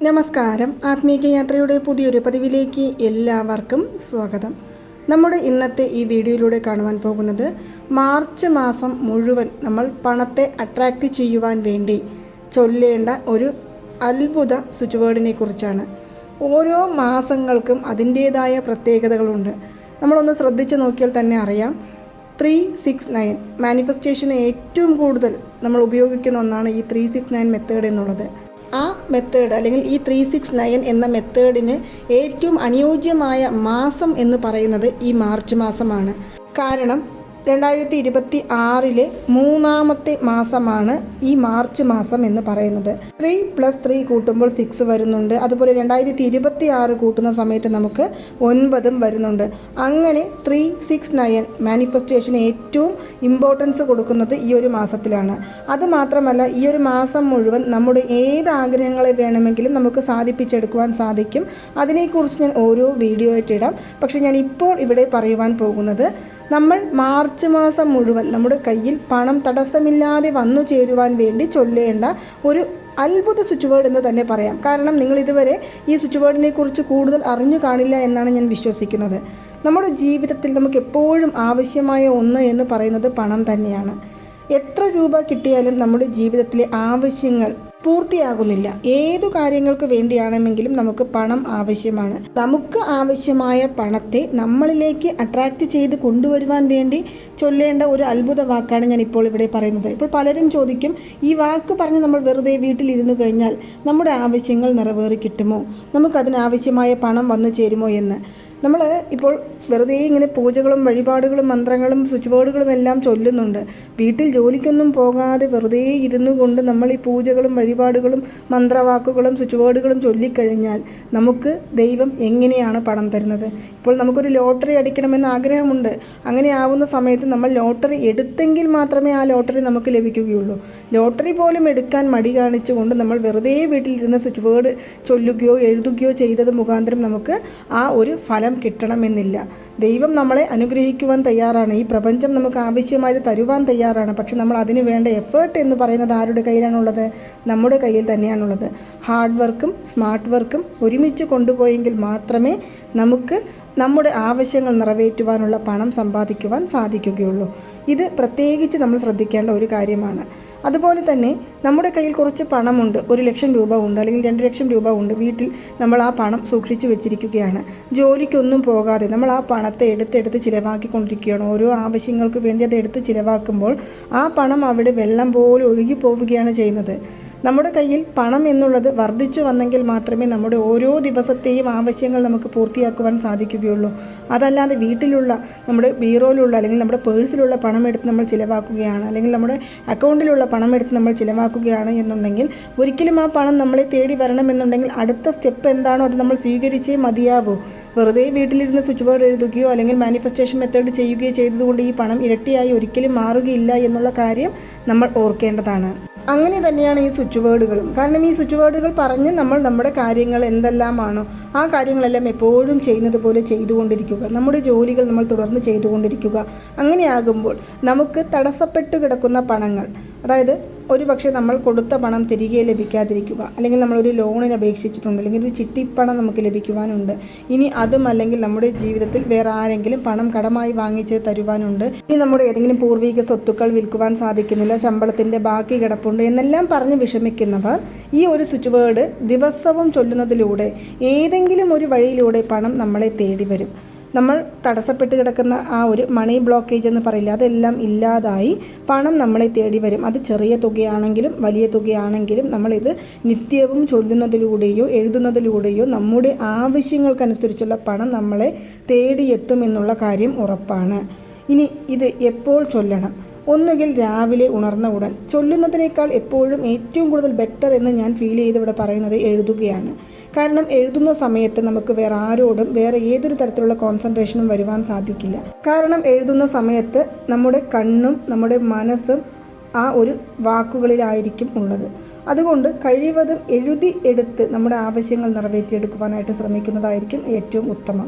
നമസ്കാരം. ആത്മീയ യാത്രയുടെ പുതിയൊരു പതിവിലേക്ക് എല്ലാവർക്കും സ്വാഗതം. നമ്മുടെ ഇന്നത്തെ ഈ വീഡിയോയിലൂടെ കാണുവാൻ പോകുന്നത് മാർച്ച് മാസം മുഴുവൻ നമ്മൾ പണത്തെ അട്രാക്റ്റ് ചെയ്യുവാൻ വേണ്ടി ചൊല്ലേണ്ട ഒരു അത്ഭുത സ്വിച്ച് വേർഡിനെ കുറിച്ചാണ്. ഓരോ മാസങ്ങൾക്കും അതിൻ്റേതായ പ്രത്യേകതകളുണ്ട്. നമ്മളൊന്ന് ശ്രദ്ധിച്ച് നോക്കിയാൽ തന്നെ അറിയാം. 369 മാനിഫെസ്റ്റേഷന് ഏറ്റവും കൂടുതൽ നമ്മൾ ഉപയോഗിക്കുന്ന ഒന്നാണ് ഈ 369 മെത്തേഡ് എന്നുള്ളത്. ആ മെത്തേഡ് അല്ലെങ്കിൽ ഈ 369 എന്ന മെത്തേഡിന് ഏറ്റവും അനുയോജ്യമായ മാസം എന്ന് പറയുന്നത് ഈ മാർച്ച് മാസമാണ്. കാരണം 2026 മൂന്നാമത്തെ മാസമാണ് ഈ മാർച്ച് മാസം എന്ന് പറയുന്നത്. 3+3 കൂട്ടുമ്പോൾ 6 വരുന്നുണ്ട്. അതുപോലെ 2026 കൂട്ടുന്ന സമയത്ത് നമുക്ക് 9 വരുന്നുണ്ട്. അങ്ങനെ 369 മാനിഫെസ്റ്റേഷന് ഏറ്റവും ഇമ്പോർട്ടൻസ് കൊടുക്കുന്നത് ഈ ഒരു മാസത്തിലാണ്. അതുമാത്രമല്ല, ഈ ഒരു മാസം മുഴുവൻ നമ്മുടെ ഏത് ആഗ്രഹങ്ങളെ വേണമെങ്കിലും നമുക്ക് സാധിപ്പിച്ചെടുക്കുവാൻ സാധിക്കും. അതിനെക്കുറിച്ച് ഞാൻ ഓരോ വീഡിയോ ആയിട്ട് ഇടാം. പക്ഷേ ഞാൻ ഇപ്പോൾ ഇവിടെ പറയുവാൻ പോകുന്നത് നമ്മൾ മാർച്ച് മാസം മുഴുവൻ നമ്മുടെ കയ്യിൽ പണം തടസ്സമില്ലാതെ വന്നു ചേരുവാൻ വേണ്ടി ചൊല്ലേണ്ട ഒരു അത്ഭുത സ്വിച്ച് വേർഡ് എന്ന് തന്നെ പറയാം. കാരണം നിങ്ങൾ ഇതുവരെ ഈ സ്വിച്ച് വേർഡിനെ കുറിച്ച് കൂടുതൽ അറിഞ്ഞു കാണില്ല എന്നാണ് ഞാൻ വിശ്വസിക്കുന്നത്. നമ്മുടെ ജീവിതത്തിൽ നമുക്ക് എപ്പോഴും ആവശ്യമായ ഒന്ന് എന്ന് പറയുന്നത് പണം തന്നെയാണ്. എത്ര രൂപ കിട്ടിയാലും നമ്മുടെ ജീവിതത്തിലെ ആവശ്യങ്ങൾ പൂർത്തിയാകുന്നില്ല. ഏതു കാര്യങ്ങൾക്ക് വേണ്ടിയാണെങ്കിലും നമുക്ക് പണം ആവശ്യമാണ്. നമുക്ക് ആവശ്യമായ പണത്തെ നമ്മളിലേക്ക് അട്രാക്റ്റ് ചെയ്ത് കൊണ്ടുവരുവാൻ വേണ്ടി ചൊല്ലേണ്ട ഒരു അത്ഭുത വാക്കാണ് ഞാൻ ഇപ്പോൾ ഇവിടെ പറയുന്നത്. ഇപ്പോൾ പലരും ചോദിക്കും, ഈ വാക്ക് പറഞ്ഞ് നമ്മൾ വെറുതെ വീട്ടിലിരുന്നു കഴിഞ്ഞാൽ നമ്മുടെ ആവശ്യങ്ങൾ നിറവേറി കിട്ടുമോ, നമുക്കതിനാവശ്യമായ പണം വന്നു ചേരുമോ എന്ന്. നമ്മൾ ഇപ്പോൾ വെറുതെ ഇങ്ങനെ പൂജകളും വഴിപാടുകളും മന്ത്രങ്ങളും സ്വിച്ച് ബോർഡുകളും എല്ലാം ചൊല്ലുന്നുണ്ട്. വീട്ടിൽ ജോലിക്കൊന്നും പോകാതെ വെറുതെ ഇരുന്നു കൊണ്ട് നമ്മൾ ഈ പൂജകളും വഴിപാടുകളും മന്ത്രവാക്കുകളും സ്വിച്ച് ബോർഡുകളും ചൊല്ലിക്കഴിഞ്ഞാൽ നമുക്ക് ദൈവം എങ്ങനെയാണ് പണം തരുന്നത്? ഇപ്പോൾ നമുക്കൊരു ലോട്ടറി അടിക്കണമെന്ന് ആഗ്രഹമുണ്ട്. അങ്ങനെ ആവുന്ന സമയത്ത് നമ്മൾ ലോട്ടറി എടുത്തെങ്കിൽ മാത്രമേ ആ ലോട്ടറി നമുക്ക് ലഭിക്കുകയുള്ളൂ. ലോട്ടറി പോലും എടുക്കാൻ മടി കാണിച്ചുകൊണ്ട് നമ്മൾ വെറുതെ വീട്ടിലിരുന്ന് സ്വിച്ച് ബോർഡ് ചൊല്ലുകയോ എഴുതുകയോ ചെയ്തത് മുഖാന്തരം നമുക്ക് ആ ഒരു ഫലം കിട്ടണമെന്നില്ല. ദൈവം നമ്മളെ അനുഗ്രഹിക്കുവാൻ തയ്യാറാണ്. ഈ പ്രപഞ്ചം നമുക്ക് ആവശ്യമായത് തരുവാൻ തയ്യാറാണ്. പക്ഷെ നമ്മൾ അതിന് വേണ്ട എഫേർട്ട് എന്ന് പറയുന്നത് ആരുടെ കയ്യിലാണുള്ളത്? നമ്മുടെ കയ്യിൽ തന്നെയാണുള്ളത്. ഹാർഡ് വർക്കും സ്മാർട്ട് വർക്കും ഒരുമിച്ച് കൊണ്ടുപോയെങ്കിൽ മാത്രമേ നമുക്ക് നമ്മുടെ ആവശ്യങ്ങൾ നിറവേറ്റുവാനുള്ള പണം സമ്പാദിക്കുവാൻ സാധിക്കുകയുള്ളൂ. ഇത് പ്രത്യേകിച്ച് നമ്മൾ ശ്രദ്ധിക്കേണ്ട ഒരു കാര്യമാണ്. അതുപോലെ തന്നെ നമ്മുടെ കയ്യിൽ കുറച്ച് പണമുണ്ട്, 1 ലക്ഷം രൂപ ഉണ്ട്, അല്ലെങ്കിൽ 2 ലക്ഷം രൂപ ഉണ്ട്. വീട്ടിൽ നമ്മൾ ആ പണം സൂക്ഷിച്ചു വെച്ചിരിക്കുകയാണ്. ജോലിക്കൊന്നും പോകാതെ നമ്മൾ ആ പണത്തെ എടുത്ത് ചിലവാക്കിക്കൊണ്ടിരിക്കുകയാണ്. ഓരോ ആവശ്യങ്ങൾക്ക് വേണ്ടി അത് എടുത്ത് ചിലവാക്കുമ്പോൾ ആ പണം അവിടെ വെള്ളം പോലെ ഒഴുകി പോവുകയാണ് ചെയ്യുന്നത്. നമ്മുടെ കയ്യിൽ പണം എന്നുള്ളത് വർദ്ധിച്ചു വന്നെങ്കിൽ മാത്രമേ നമ്മുടെ ഓരോ ദിവസത്തെയും ആവശ്യങ്ങൾ നമുക്ക് പൂർത്തിയാക്കുവാൻ സാധിക്കുകയുള്ളൂ. അതല്ലാതെ വീട്ടിലുള്ള നമ്മുടെ ബീറോയിലുള്ള അല്ലെങ്കിൽ നമ്മുടെ പേഴ്സിലുള്ള പണം എടുത്ത് നമ്മൾ ചിലവാക്കുകയാണ്, അല്ലെങ്കിൽ നമ്മുടെ അക്കൗണ്ടിലുള്ള പണം എടുത്ത് നമ്മൾ ചിലവാക്കുകയാണ് എന്നുണ്ടെങ്കിൽ ഒരിക്കലും ആ പണം നമ്മളെ തേടി വരണമെന്നുണ്ടെങ്കിൽ അടുത്ത സ്റ്റെപ്പ് എന്താണോ അത് നമ്മൾ സ്വീകരിച്ചേ മതിയാവൂ. വെറുതെ വീട്ടിലിരുന്ന് സ്വിച്ച് ബോർഡ് എഴുതുകയോ അല്ലെങ്കിൽ മാനിഫെസ്റ്റേഷൻ മെത്തേഡ് ചെയ്യുകയോ ചെയ്തതുകൊണ്ട് ഈ പണം ഇരട്ടിയായി ഒരിക്കലും മാറുകയില്ല എന്നുള്ള കാര്യം നമ്മൾ ഓർക്കേണ്ടതാണ്. അങ്ങനെ തന്നെയാണ് ഈ സ്വിച്ച് വേർഡുകളും. കാരണം ഈ സ്വിച്ച് വേർഡുകൾ പറഞ്ഞ് നമ്മൾ നമ്മുടെ കാര്യങ്ങൾ എന്തെല്ലാമാണോ ആ കാര്യങ്ങളെല്ലാം എപ്പോഴും ചെയ്യുന്നത് പോലെ ചെയ്തുകൊണ്ടിരിക്കുക. നമ്മുടെ ജോലികൾ നമ്മൾ തുടർന്ന് ചെയ്തുകൊണ്ടിരിക്കുക. അങ്ങനെയാകുമ്പോൾ നമുക്ക് തടസ്സപ്പെട്ട് കിടക്കുന്ന പണങ്ങൾ, അതായത് ഒരു പക്ഷേ നമ്മൾ കൊടുത്ത പണം തിരികെ ലഭിക്കാതിരിക്കുക, അല്ലെങ്കിൽ നമ്മളൊരു ലോണിന് അപേക്ഷിച്ചിട്ടുണ്ട്, അല്ലെങ്കിൽ ഒരു ചിട്ടിപ്പണം നമുക്ക് ലഭിക്കുവാനുണ്ട്. ഇനി അതും അല്ലെങ്കിൽ നമ്മുടെ ജീവിതത്തിൽ വേറെ ആരെങ്കിലും പണം കടമായി വാങ്ങിച്ച് തരുവാനുണ്ട്. ഇനി നമ്മുടെ ഏതെങ്കിലും പൂർവിക സ്വത്തുക്കൾ വിൽക്കുവാൻ സാധിക്കുന്നില്ല, ശമ്പളത്തിൻ്റെ ബാക്കി കിടപ്പുണ്ട് എന്നെല്ലാം പറഞ്ഞ് വിഷമിക്കുന്നവർ ഈ ഒരു സ്വിച്ച് വേർഡ് ദിവസവും ചൊല്ലുന്നതിലൂടെ ഏതെങ്കിലും ഒരു വഴിയിലൂടെ പണം നമ്മളെ തേടി വരും. നമ്മൾ തടസ്സപ്പെട്ട് കിടക്കുന്ന ആ ഒരു മണി ബ്ലോക്കേജ് എന്ന് പറയില്ല, അതെല്ലാം ഇല്ലാതായി പണം നമ്മളെ തേടി വരും. അത് ചെറിയ തുകയാണെങ്കിലും വലിയ തുകയാണെങ്കിലും നമ്മളിത് നിത്യവും ചൊല്ലുന്നതിലൂടെയോ എഴുതുന്നതിലൂടെയോ നമ്മുടെ ആവശ്യങ്ങൾക്കനുസരിച്ചുള്ള പണം നമ്മളെ തേടിയെത്തുമെന്നുള്ള കാര്യം ഉറപ്പാണ്. ഇനി ഇത് എപ്പോൾ ചൊല്ലണം? ഒന്നുകിൽ രാവിലെ ഉണർന്ന ഉടൻ. ചൊല്ലുന്നതിനേക്കാൾ എപ്പോഴും ഏറ്റവും കൂടുതൽ ബെറ്റർ എന്ന് ഞാൻ ഫീൽ ചെയ്ത് ഇവിടെ പറയുന്നത് എഴുതുകയാണ്. കാരണം എഴുതുന്ന സമയത്ത് നമുക്ക് വേറെ ആരോടും വേറെ ഏതൊരു തരത്തിലുള്ള കോൺസെൻട്രേഷനും വരുവാൻ സാധിക്കില്ല. കാരണം എഴുതുന്ന സമയത്ത് നമ്മുടെ കണ്ണും നമ്മുടെ മനസ്സും ആ ഒരു വാക്കുകളിലായിരിക്കും ഉള്ളത്. അതുകൊണ്ട് കഴിവതും എഴുതി എടുത്ത് നമ്മുടെ ആവശ്യങ്ങൾ നിറവേറ്റിയെടുക്കുവാനായിട്ട് ശ്രമിക്കുന്നതായിരിക്കും ഏറ്റവും ഉത്തമം.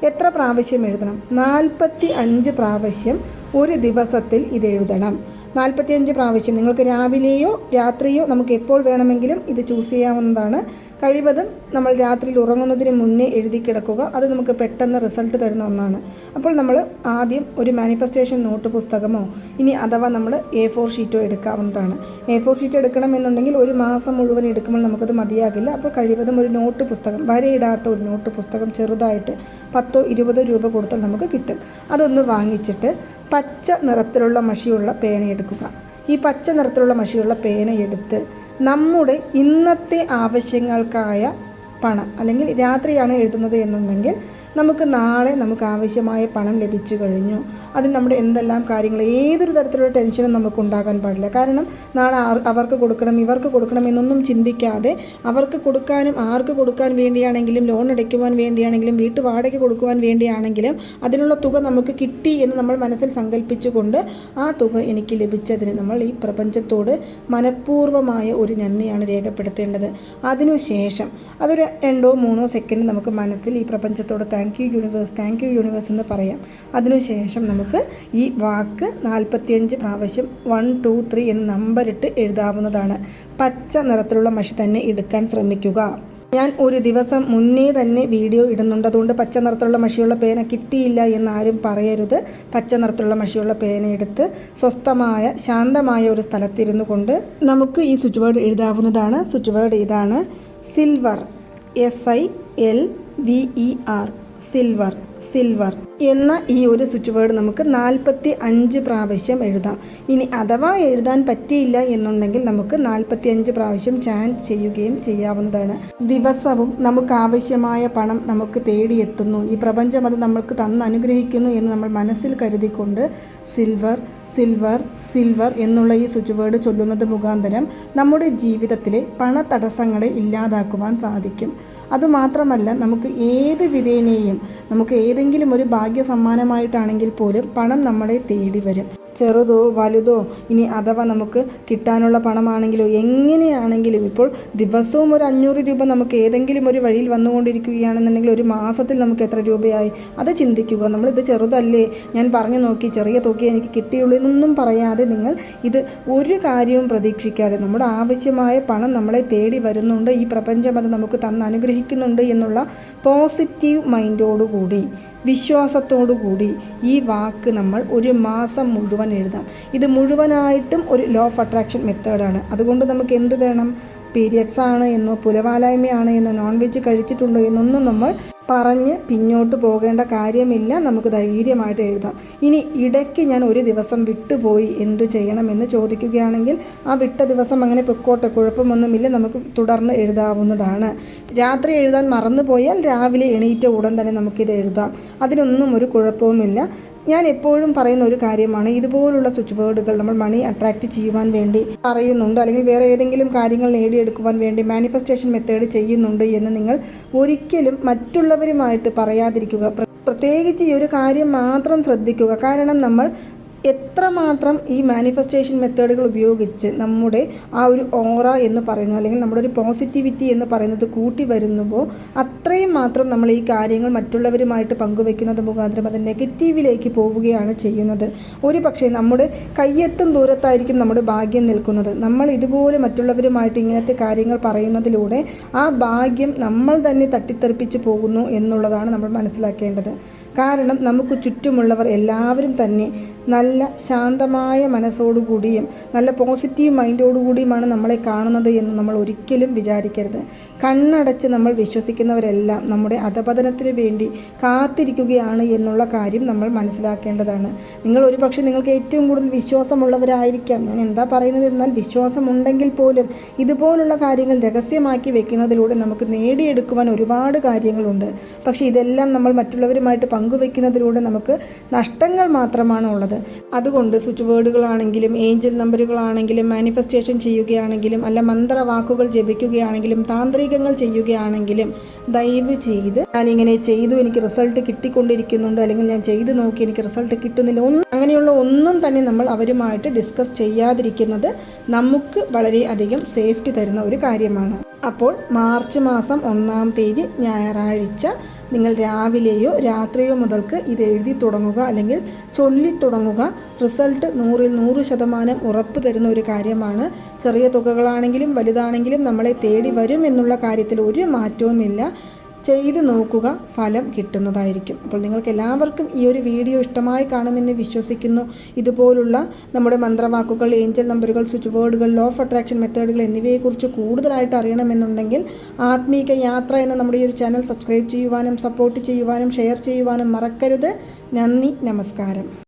എത്ര പ്രാവശ്യം എഴുതണം? 45 പ്രാവശ്യം ഒരു ദിവസത്തിൽ ഇത് എഴുതണം. 45 പ്രാവശ്യം നിങ്ങൾക്ക് രാവിലെയോ രാത്രിയോ നമുക്ക് എപ്പോൾ വേണമെങ്കിലും ഇത് ചൂസ് ചെയ്യാവുന്നതാണ്. കഴിവതും നമ്മൾ രാത്രിയിൽ ഉറങ്ങുന്നതിന് മുന്നേ എഴുതി കിടക്കുക. അത് നമുക്ക് പെട്ടെന്ന് റിസൾട്ട് തരുന്ന ഒന്നാണ്. അപ്പോൾ നമ്മൾ ആദ്യം ഒരു മാനിഫെസ്റ്റേഷൻ നോട്ട് പുസ്തകമോ ഇനി അഥവാ നമ്മൾ A4 ഷീറ്റോ എടുക്കാവുന്നതാണ്. A4 ഷീറ്റ് എടുക്കണമെന്നുണ്ടെങ്കിൽ ഒരു മാസം മുഴുവൻ എടുക്കുമ്പോൾ നമുക്കത് മതിയാകില്ല. അപ്പോൾ കഴിവതും ഒരു നോട്ട് പുസ്തകം, വരയിടാത്ത ഒരു നോട്ട് പുസ്തകം ചെറുതായിട്ട് 10-20 രൂപ കൊടുത്താൽ നമുക്ക് കിട്ടും. അതൊന്ന് വാങ്ങിച്ചിട്ട് പച്ച നിറത്തിലുള്ള മഷിയുള്ള പേന എടുക്കുക. ഈ പച്ച നിറത്തിലുള്ള മഷിയുള്ള പേന എടുത്ത് നമ്മുടെ ഇന്നത്തെ ആവശ്യങ്ങൾക്കായ പണം, അല്ലെങ്കിൽ രാത്രിയാണ് എഴുതുന്നത് എന്നുണ്ടെങ്കിൽ നമുക്ക് നാളെ നമുക്ക് ആവശ്യമായ പണം ലഭിച്ചു കഴിഞ്ഞു. അതിന് നമ്മുടെ എന്തെല്ലാം കാര്യങ്ങൾ, ഏതൊരു തരത്തിലുള്ള ടെൻഷനും നമുക്ക് ഉണ്ടാകാൻ പാടില്ല. കാരണം നാളെ അവർക്ക് കൊടുക്കണം, ഇവർക്ക് കൊടുക്കണം എന്നൊന്നും ചിന്തിക്കാതെ അവർക്ക് കൊടുക്കാനും ആർക്ക് കൊടുക്കാൻ വേണ്ടിയാണെങ്കിലും ലോൺ അടയ്ക്കുവാൻ വേണ്ടിയാണെങ്കിലും വീട്ടു വാടക കൊടുക്കുവാൻ വേണ്ടിയാണെങ്കിലും അതിനുള്ള തുക നമുക്ക് കിട്ടി എന്ന് നമ്മൾ മനസ്സിൽ സങ്കല്പിച്ചുകൊണ്ട് ആ തുക എനിക്ക് ലഭിച്ചതിന് നമ്മൾ ഈ പ്രപഞ്ചത്തോട് മനഃപൂർവ്വമായ ഒരു നന്ദിയാണ് രേഖപ്പെടുത്തേണ്ടത്. അതിനുശേഷം അതൊരു 2-3 സെക്കൻഡ് നമുക്ക് മനസ്സിൽ ഈ പ്രപഞ്ചത്തോട് താങ്ക് യു യൂണിവേഴ്സ് എന്ന് പറയാം. അതിനുശേഷം നമുക്ക് ഈ വാക്ക് 45 പ്രാവശ്യം 1, 2, 3 എന്ന് നമ്പറിട്ട് എഴുതാവുന്നതാണ്. പച്ച നിറത്തിലുള്ള മഷി തന്നെ എടുക്കാൻ ശ്രമിക്കുക. ഞാൻ ഒരു ദിവസം മുന്നേ തന്നെ വീഡിയോ ഇടുന്നുണ്ട്. അതുകൊണ്ട് പച്ച നിറത്തിലുള്ള മഷിയുള്ള പേന കിട്ടിയില്ല എന്നാരും പറയരുത്. പച്ച നിറത്തിലുള്ള മഷിയുള്ള പേന എടുത്ത് സ്വസ്ഥമായ ശാന്തമായ ഒരു സ്ഥലത്തിരുന്നു കൊണ്ട് നമുക്ക് ഈ സ്വിച്ച് വേർഡ് എഴുതാവുന്നതാണ്. സ്വിച്ച് വേർഡ് ഇതാണ്: സിൽവർ, SILVER, സിൽവർ എന്ന ഈ ഒരു സ്വിച്ച് വേർഡ് നമുക്ക് 45 പ്രാവശ്യം എഴുതാം. ഇനി അഥവാ എഴുതാൻ പറ്റിയില്ല എന്നുണ്ടെങ്കിൽ നമുക്ക് 45 പ്രാവശ്യം ചാൻറ്റ് ചെയ്യുകയും ചെയ്യാവുന്നതാണ്. ദിവസവും നമുക്ക് ആവശ്യമായ പണം നമുക്ക് തേടിയെത്തുന്നു, ഈ പ്രപഞ്ചം അത് നമുക്ക് അനുഗ്രഹിക്കുന്നു എന്ന് നമ്മൾ മനസ്സിൽ കരുതിക്കൊണ്ട് സിൽവർ എന്നുള്ള ഈ സ്വിച്ച് വേർഡ് ചൊല്ലുന്നത് മുഖാന്തരം നമ്മുടെ ജീവിതത്തിലെ പണതടസ്സങ്ങളെ ഇല്ലാതാക്കുവാൻ സാധിക്കും. അതുമാത്രമല്ല, നമുക്ക് ഏത് വിധേനയും നമുക്ക് ഏതെങ്കിലും ഒരു ഭാഗ്യ സമ്മാനമായിട്ടാണെങ്കിൽ പോലും പണം നമ്മളെ തേടി വരും. ചെറുതോ വലുതോ, ഇനി അഥവാ നമുക്ക് കിട്ടാനുള്ള പണമാണെങ്കിലോ എങ്ങനെയാണെങ്കിലും ഇപ്പോൾ ദിവസവും ഒരു 500 രൂപ നമുക്ക് ഏതെങ്കിലും ഒരു വഴിയിൽ വന്നുകൊണ്ടിരിക്കുകയാണെന്നുണ്ടെങ്കിൽ ഒരു മാസത്തിൽ നമുക്ക് എത്ര രൂപയായി അത് ചിന്തിക്കുക. നമ്മളിത് ചെറുതല്ലേ, ഞാൻ പറഞ്ഞു നോക്കി ചെറിയ തുക എനിക്ക് കിട്ടിയുള്ളൂ എന്നൊന്നും പറയാതെ നിങ്ങൾ ഇത് ഒരു കാര്യവും പ്രതീക്ഷിക്കാതെ നമ്മുടെ ആവശ്യമായ പണം നമ്മളെ തേടി വരുന്നുണ്ട്, ഈ പ്രപഞ്ചം അത് നമുക്ക് അനുഗ്രഹിക്കുന്നുണ്ട് എന്നുള്ള പോസിറ്റീവ് മൈൻഡോടുകൂടി വിശ്വാസത്തോടുകൂടി ഈ വാക്ക് നമ്മൾ ഒരു മാസം മുഴുവൻ എഴുതാം. ഇത് മുഴുവനായിട്ടും ഒരു ലോ ഓഫ് അട്രാക്ഷൻ മെത്തേഡാണ്. അതുകൊണ്ട് നമുക്ക് എന്ത് വേണം, പീരിയഡ്സ് ആണ് എന്നോ പുലവാലായ്മയാണ് എന്നോ നോൺ വെജ് കഴിച്ചിട്ടുണ്ടോ എന്നൊന്നും നമ്മൾ പറഞ്ഞ് പിന്നോട്ട് പോകേണ്ട കാര്യമില്ല. നമുക്ക് ധൈര്യമായിട്ട് എഴുതാം. ഇനി ഇടയ്ക്ക് ഞാൻ ഒരു ദിവസം വിട്ടുപോയി എന്തു ചെയ്യണമെന്ന് ചോദിക്കുകയാണെങ്കിൽ ആ വിട്ട ദിവസം അങ്ങനെ പൊക്കോട്ടെ, കുഴപ്പമൊന്നുമില്ല, നമുക്ക് തുടർന്ന് എഴുതാവുന്നതാണ്. രാത്രി എഴുതാൻ മറന്നു പോയാൽ രാവിലെ എണീറ്റ ഉടൻ തന്നെ നമുക്കിത് എഴുതാം. അതിനൊന്നും ഒരു കുഴപ്പവുമില്ല. ഞാൻ എപ്പോഴും പറയുന്ന ഒരു കാര്യമാണ്, ഇതുപോലുള്ള സ്വിച്ച് വേർഡുകൾ നമ്മൾ മണി അട്രാക്റ്റ് ചെയ്യുവാൻ വേണ്ടി പറയുന്നുണ്ട്, അല്ലെങ്കിൽ വേറെ ഏതെങ്കിലും കാര്യങ്ങൾ നേടിയെടുക്കുവാൻ വേണ്ടി മാനിഫെസ്റ്റേഷൻ മെത്തേഡ് ചെയ്യുന്നുണ്ട് എന്ന് നിങ്ങൾ ഒരിക്കലും മറ്റുള്ളവരുമായിട്ട് പറയാതിരിക്കുക. പ്രത്യേകിച്ച് ഈ ഒരു കാര്യം മാത്രം ശ്രദ്ധിക്കുക. കാരണം നമ്മൾ എത്രമാത്രം ഈ മാനിഫെസ്റ്റേഷൻ മെത്തേഡുകൾ ഉപയോഗിച്ച് നമ്മുടെ ആ ഒരു ഓറ എന്ന് പറയുന്നത്, അല്ലെങ്കിൽ നമ്മുടെ ഒരു പോസിറ്റിവിറ്റി എന്ന് പറയുന്നത് കൂട്ടി വരുന്നുവോ അത്രയും മാത്രം നമ്മൾ ഈ കാര്യങ്ങൾ മറ്റുള്ളവരുമായിട്ട് പങ്കുവെക്കുന്നത് മുഖാന്തരം അത് നെഗറ്റീവിലേക്ക് പോവുകയാണ് ചെയ്യുന്നത്. ഒരു പക്ഷേ നമ്മുടെ കയ്യെത്തും ദൂരത്തായിരിക്കും നമ്മുടെ ഭാഗ്യം നിൽക്കുന്നത്. നമ്മൾ ഇതുപോലെ മറ്റുള്ളവരുമായിട്ട് ഇങ്ങനത്തെ കാര്യങ്ങൾ പറയുന്നതിലൂടെ ആ ഭാഗ്യം നമ്മൾ തന്നെ തട്ടിത്തെറിപ്പിച്ച് പോകുന്നു എന്നുള്ളതാണ് നമ്മൾ മനസ്സിലാക്കേണ്ടത്. കാരണം നമുക്ക് ചുറ്റുമുള്ളവർ എല്ലാവരും തന്നെ നല്ല ശാന്തമായ മനസ്സോടുകൂടിയും നല്ല പോസിറ്റീവ് മൈൻഡോടുകൂടിയുമാണ് നമ്മളെ കാണുന്നത് എന്ന് നമ്മൾ ഒരിക്കലും വിചാരിക്കരുത്. കണ്ണടച്ച് നമ്മൾ വിശ്വസിക്കുന്നവരെല്ലാം നമ്മുടെ അധപതനത്തിന് വേണ്ടി കാത്തിരിക്കുകയാണ് എന്നുള്ള കാര്യം നമ്മൾ മനസ്സിലാക്കേണ്ടതാണ്. നിങ്ങൾ ഒരുപക്ഷെ നിങ്ങൾക്ക് ഏറ്റവും കൂടുതൽ വിശ്വാസമുള്ളവരായിരിക്കാം. ഞാൻ എന്താ പറയുന്നത് എന്നാൽ, വിശ്വാസമുണ്ടെങ്കിൽ പോലും ഇതുപോലുള്ള കാര്യങ്ങൾ രഹസ്യമാക്കി വെക്കുന്നതിലൂടെ നമുക്ക് നേടിയെടുക്കുവാൻ ഒരുപാട് കാര്യങ്ങളുണ്ട്. പക്ഷേ ഇതെല്ലാം നമ്മൾ മറ്റുള്ളവരുമായിട്ട് പങ്കുവെക്കുന്നതിലൂടെ നമുക്ക് നഷ്ടങ്ങൾ മാത്രമാണ് ഉള്ളത്. അതുകൊണ്ട് സ്വിച്ച് വേർഡുകളാണെങ്കിലും ഏഞ്ചൽ നമ്പറുകളാണെങ്കിലും മാനിഫെസ്റ്റേഷൻ ചെയ്യുകയാണെങ്കിലും അല്ല മന്ത്രവാക്കുകൾ ജപിക്കുകയാണെങ്കിലും താന്ത്രികങ്ങൾ ചെയ്യുകയാണെങ്കിലും ദയവ് ചെയ്ത് ഞാനിങ്ങനെ ചെയ്തു എനിക്ക് റിസൾട്ട് കിട്ടിക്കൊണ്ടിരിക്കുന്നുണ്ട്, അല്ലെങ്കിൽ ഞാൻ ചെയ്തു നോക്കി എനിക്ക് റിസൾട്ട് കിട്ടുന്നില്ല, അങ്ങനെയുള്ള ഒന്നും തന്നെ നമ്മൾ അവരുമായിട്ട് ഡിസ്കസ് ചെയ്യാതിരിക്കുന്നത് നമുക്ക് വളരെയധികം സേഫ്റ്റി തരുന്ന ഒരു കാര്യമാണ്. അപ്പോൾ മാർച്ച് മാസം 1-ാം തീയതി ഞായറാഴ്ച നിങ്ങൾ രാവിലെയോ രാത്രിയോ മുതൽക്ക് ഇത് എഴുതി തുടങ്ങുക, അല്ലെങ്കിൽ ചൊല്ലി തുടങ്ങുക. റിസൾട്ട് 100% ഉറപ്പ് തരുന്ന ഒരു കാര്യമാണ്. ചെറിയ തുകകളാണെങ്കിലും വലുതാണെങ്കിലും നമ്മളെ തേടി വരും എന്നുള്ള കാര്യത്തിൽ ഒരു മാറ്റവുമില്ല. ചെയ്ത് നോക്കുക, ഫലം കിട്ടുന്നതായിരിക്കും. അപ്പോൾ നിങ്ങൾക്ക് എല്ലാവർക്കും ഈ ഒരു വീഡിയോ ഇഷ്ടമായി കാണുമെന്ന് വിശ്വസിക്കുന്നു. ഇതുപോലുള്ള നമ്മുടെ മന്ത്രവാക്കുകൾ, ഏഞ്ചൽ നമ്പറുകൾ, സ്വിച്ച് ബോർഡുകൾ, ലോ ഓഫ് അട്രാക്ഷൻ മെത്തേഡുകൾ എന്നിവയെക്കുറിച്ച് കൂടുതലായിട്ട് അറിയണമെന്നുണ്ടെങ്കിൽ ആത്മീക യാത്ര എന്ന നമ്മുടെ ഈ ഒരു ചാനൽ സബ്സ്ക്രൈബ് ചെയ്യുവാനും സപ്പോർട്ട് ചെയ്യുവാനും ഷെയർ ചെയ്യുവാനും മറക്കരുത്. നന്ദി, നമസ്കാരം.